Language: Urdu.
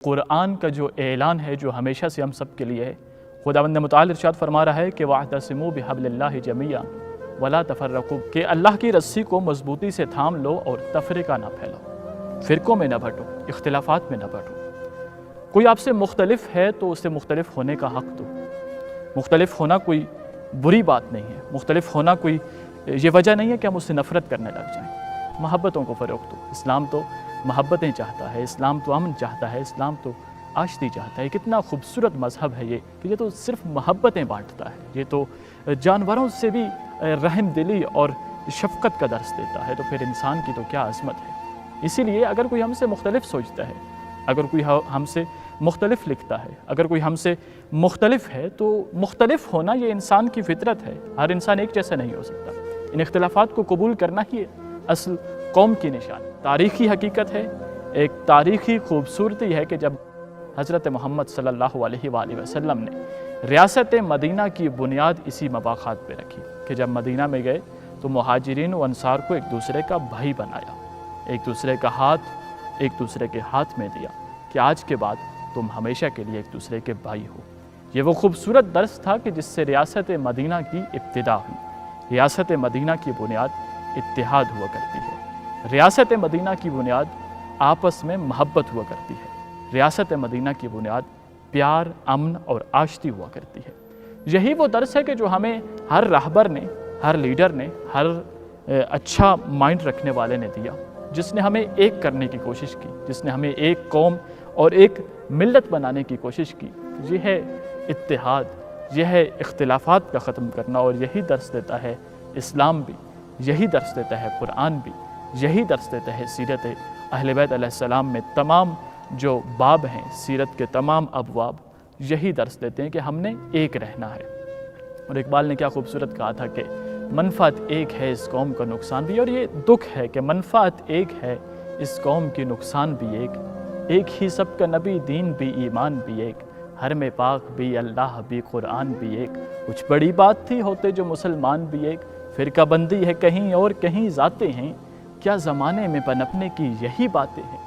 قرآن کا جو اعلان ہے جو ہمیشہ سے ہم سب کے لیے ہے، خداوند متعال ارشاد فرما رہا ہے کہ وَاعْتَصِمُوا بِحَبْلِ اللَّهِ جَمِيعًا وَلَا تَفَرَّقُوا، کہ اللہ کی رسی کو مضبوطی سے تھام لو اور تفرقہ نہ پھیلاؤ، فرقوں میں نہ بٹو، اختلافات میں نہ بٹو۔ کوئی آپ سے مختلف ہے تو اس سے مختلف ہونے کا حق دو۔ مختلف ہونا کوئی بری بات نہیں ہے، مختلف ہونا کوئی یہ وجہ نہیں ہے کہ ہم اس سے نفرت کرنے لگ جائیں۔ محبتوں کو فروغ دو۔ اسلام تو محبتیں چاہتا ہے، اسلام تو امن چاہتا ہے، اسلام تو آشتی چاہتا ہے۔ کتنا خوبصورت مذہب ہے یہ کہ یہ تو صرف محبتیں بانٹتا ہے، یہ تو جانوروں سے بھی رحم دلی اور شفقت کا درس دیتا ہے، تو پھر انسان کی تو کیا عظمت ہے۔ اسی لیے اگر کوئی ہم سے مختلف سوچتا ہے، اگر کوئی ہم سے مختلف لکھتا ہے، اگر کوئی ہم سے مختلف ہے، تو مختلف ہونا یہ انسان کی فطرت ہے۔ ہر انسان ایک جیسا نہیں ہو سکتا۔ ان اختلافات کو قبول کرنا ہی اصل قوم کی نشان۔ تاریخی حقیقت ہے، ایک تاریخی خوبصورتی ہے کہ جب حضرت محمد صلی اللہ علیہ وآلہ وسلم نے ریاست مدینہ کی بنیاد اسی مواقعات پہ رکھی کہ جب مدینہ میں گئے تو مہاجرین و انصار کو ایک دوسرے کا بھائی بنایا، ایک دوسرے کا ہاتھ ایک دوسرے کے ہاتھ میں دیا کہ آج کے بعد تم ہمیشہ کے لیے ایک دوسرے کے بھائی ہو۔ یہ وہ خوبصورت درس تھا کہ جس سے ریاست مدینہ کی ابتدا ہوئی۔ ریاست مدینہ کی بنیاد اتحاد ہوا کرتی ہے، ریاست مدینہ کی بنیاد آپس میں محبت ہوا کرتی ہے، ریاست مدینہ کی بنیاد پیار، امن اور آشتی ہوا کرتی ہے۔ یہی وہ درس ہے کہ جو ہمیں ہر راہبر نے، ہر لیڈر نے، ہر اچھا مائنڈ رکھنے والے نے دیا، جس نے ہمیں ایک کرنے کی کوشش کی، جس نے ہمیں ایک قوم اور ایک ملت بنانے کی کوشش کی۔ یہ ہے اتحاد، یہ ہے اختلافات کا ختم کرنا، اور یہی درس دیتا ہے اسلام بھی، یہی درس دیتا ہے قرآن بھی، یہی درس دیتا ہے سیرت اہل بیت علیہ السلام میں تمام جو باب ہیں، سیرت کے تمام ابواب یہی درس دیتے ہیں کہ ہم نے ایک رہنا ہے۔ اور اقبال نے کیا خوبصورت کہا تھا کہ منفعت ایک ہے اس قوم کا نقصان بھی، اور یہ دکھ ہے کہ منفعت ایک ہے اس قوم کی نقصان بھی ایک ہی سب کا نبی، دین بھی، ایمان بھی ایک، حرم پاک بھی، اللہ بھی، قرآن بھی ایک، کچھ بڑی بات تھی ہوتے جو مسلمان بھی ایک، فرقہ بندی ہے کہیں اور کہیں ذاتیں ہیں، کیا زمانے میں پنپنے کی یہی باتیں ہیں۔